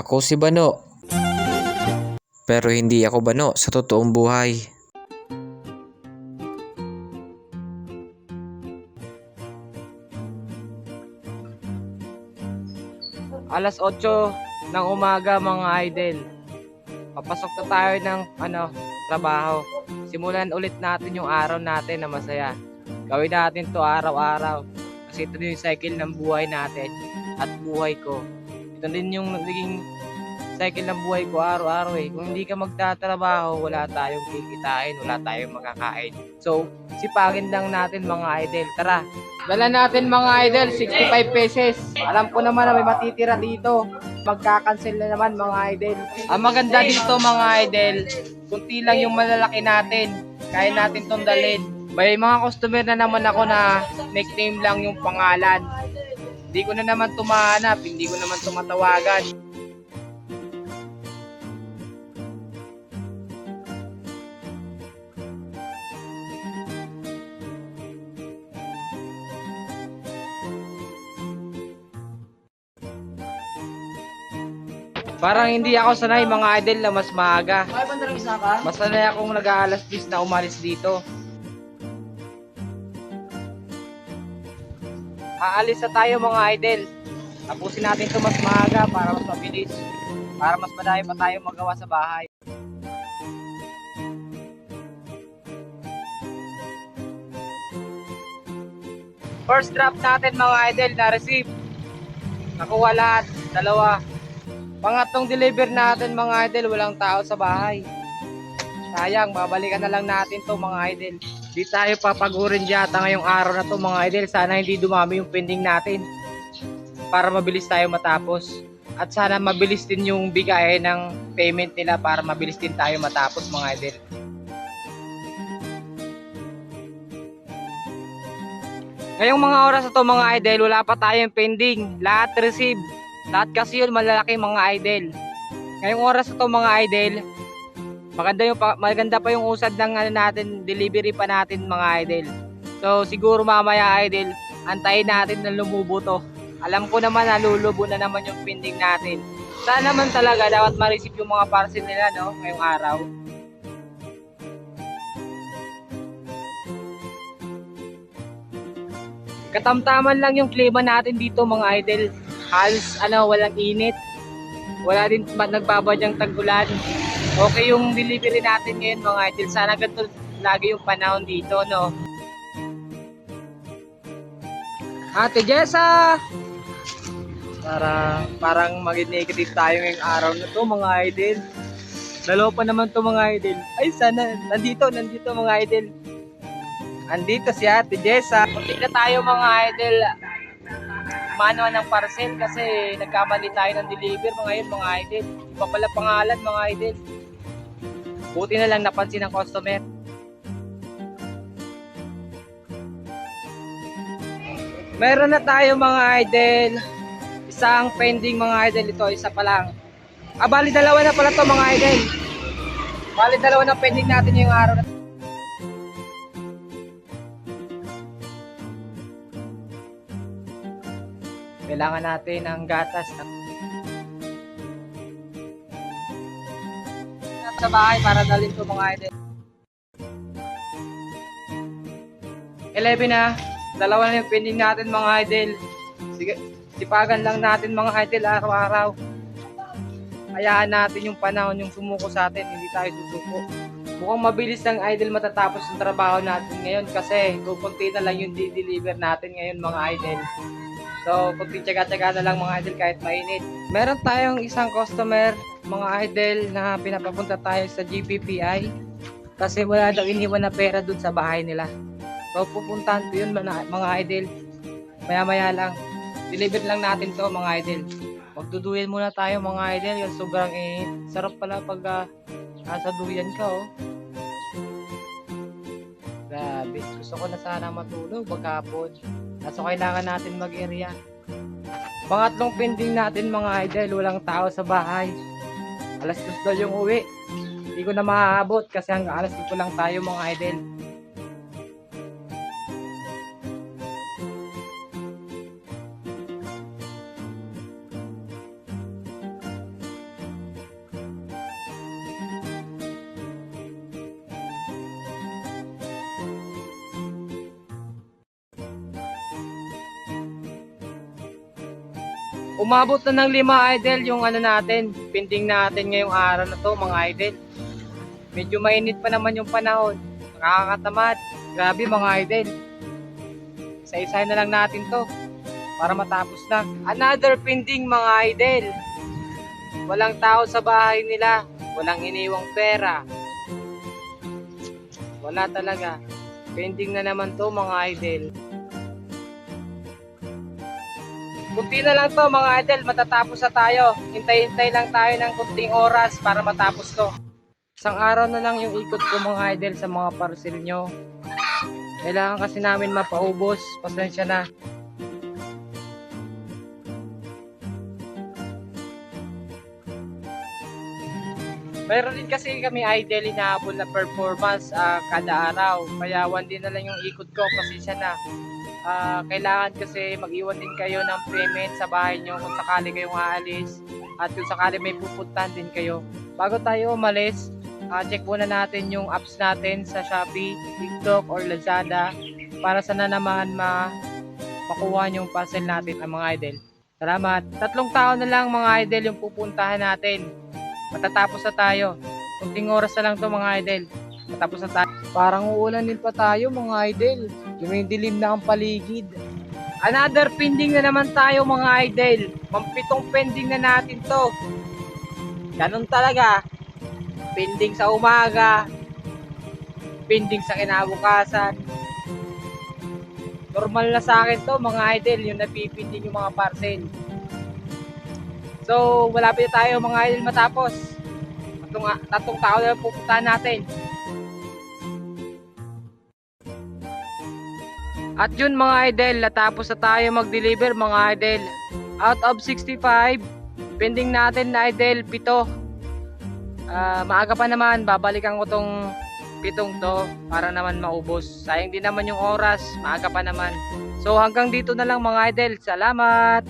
Ako si Bano, pero hindi ako Bano sa totoong buhay. Alas 8 ng umaga mga idol. Papasok na tayo ng trabaho. Simulan ulit natin yung araw natin na masaya. Gawin natin to araw-araw. Kasi ito din yung cycle ng buhay natin at buhay ko. Ito din yung naging cycle ng buhay ko araw-araw eh. Kung hindi ka magtatrabaho, wala tayong kikitain, wala tayong makakain. So, sipagin lang natin mga idol. Tara, dala natin mga idol, 65 pesos. Alam ko naman na may matitira dito. Magkakancel na naman mga idol. Ang maganda dito mga idol, kunti lang yung malalaki natin. Kaya natin tong dalhin. May mga customer na naman ako na nickname lang yung pangalan. Hindi ko na naman tumahanap, hindi ko naman tumatawagan. Parang hindi ako sanay mga idol na mas maaga. Mas sanay akong nag-aalas 10 na umalis dito. Aalis na tayo mga idol. Tapusin natin ito mas maaga para mas mabilis. Para mas madami pa tayong magawa sa bahay. First drop natin mga idol na receive. Nakuha lahat, dalawa. Pangatlong deliver natin mga idol, walang tao sa bahay. Sayang, babalikan na lang natin to mga idol. Di tayo papagurin yata ngayong araw na to mga idol. Sana hindi dumami yung pending natin. Para mabilis tayo matapos. At sana mabilis din yung bigay ng payment nila para mabilis din tayo matapos mga idol. Ngayong mga oras na to mga idol, wala pa tayong pending. Lahat receive. Lahat kasi yun malalaki mga idol. Ngayong oras na to mga idol, maganda pa yung usad ng natin, delivery pa natin mga idol. So siguro mamaya idol, antayin natin na lumubo to. Alam ko naman na lulubo na naman yung pending natin. Sana naman talaga dapat ma-receive yung mga parcel nila no, ngayong araw. Katamtaman lang yung klima natin dito mga idol. Halos walang init. Wala din nagbabadyang tag-ulan. Okay yung delivery natin ngayon mga idol. Sana ganito lagi yung panahon dito no. Ate Jessa! Parang mag-negative tayo ngayong araw na to mga idol. Dalawa pa naman to mga idol. Ay sana nandito mga idol. Andito si Ate Jessa. Puntik na tayo mga idol. Mano ng parcel kasi nagkamali tayo ng deliver ngayon mga idol. Iba pala pangalan mga idol. Buti na lang napansin ng customer. Meron na tayo mga idol. Isang pending mga idol ito. Isa pa lang. Bali dalawa na pala to mga idol. Bali dalawa na pending natin yung araw na. Kailangan natin ng gatas sa bahay para dalhin ko mga idol. 11 na. Dalawa na yung pending natin mga idol. Sige, sipagan lang natin mga idol araw-araw. Hayaan natin yung panahon yung sumuko sa atin. Hindi tayo susuko. Mukhang mabilis ng idol matatapos yung trabaho natin ngayon kasi kukunti na lang yung di-deliver natin ngayon mga idol. So, kunti tsaga-tsaga na lang mga idol kahit mainit. Meron tayong isang customer, mga idol, na pinapapunta tayo sa GPPI kasi wala daw iniwan na pera dun sa bahay nila. So, pupuntahan ko yun mga idol. Maya-maya lang. Deliver lang natin to mga idol. Magduduyan muna tayo mga idol. Yung sobrang init. Sarap pala pag nasa duyan ka oh. Grabe. Gusto ko na sana matulog maghapon. So kailangan natin mag-area. Pangatlong pending natin mga idol, walang tao sa bahay. Alas 2 daw yung uwi. Hindi ko na maaabot kasi hanggang alas 5 lang tayo mga idol. Umabot na ng 5 idol yung ano natin, pending natin ngayong araw na to mga idol. Medyo mainit pa naman yung panahon. Nakakatamad. Grabe mga idol. Isa-isahin na lang natin to para matapos na. Another pending mga idol. Walang tao sa bahay nila. Walang iniwang pera. Wala talaga. Pending na naman to mga idol. Kunti na lang to mga idol, matatapos na tayo. Hintay-hintay lang tayo ng kunting oras para matapos to. Isang araw na lang yung ikot ko mga idol sa mga parcel nyo. Kailangan kasi namin mapaubos. Pasensya na. Meron din kasi kami idol inaabol na performance kada araw. Kaya one day na lang yung ikot ko. Pasensya na. Kailangan kasi mag-iwan din kayo ng payment sa bahay nyo kung sakali kayong aalis at kung sakali may pupuntahan din kayo. Bago tayo umalis, check muna natin yung apps natin sa Shopee, TikTok or Lazada para sana naman makuha yung parcel natin mga idol. Salamat. 3 tao na lang mga idol yung pupuntahan natin. Matatapos na tayo. Kunting oras na lang to mga idol. Matapos na tayo. Parang uulanin pa tayo mga idol. Dumidilim na ang paligid. Another pending na naman tayo mga idol. Mampitong pending na natin to. Ganun talaga. Pending sa umaga. Pending sa kinabukasan. Normal na sa akin to mga idol. Yung napipinding yung mga parcel. So malapit na tayo mga idol matapos. Tatlong tao na pupuntahan natin. At yun mga idol, natapos na tayo mag-deliver mga idol. Out of 65, pending natin na idol, 7. Maaga pa naman, babalikan ko tong 7 to para naman maubos. Sayang din naman yung oras, maaga pa naman. So hanggang dito na lang mga idol, salamat!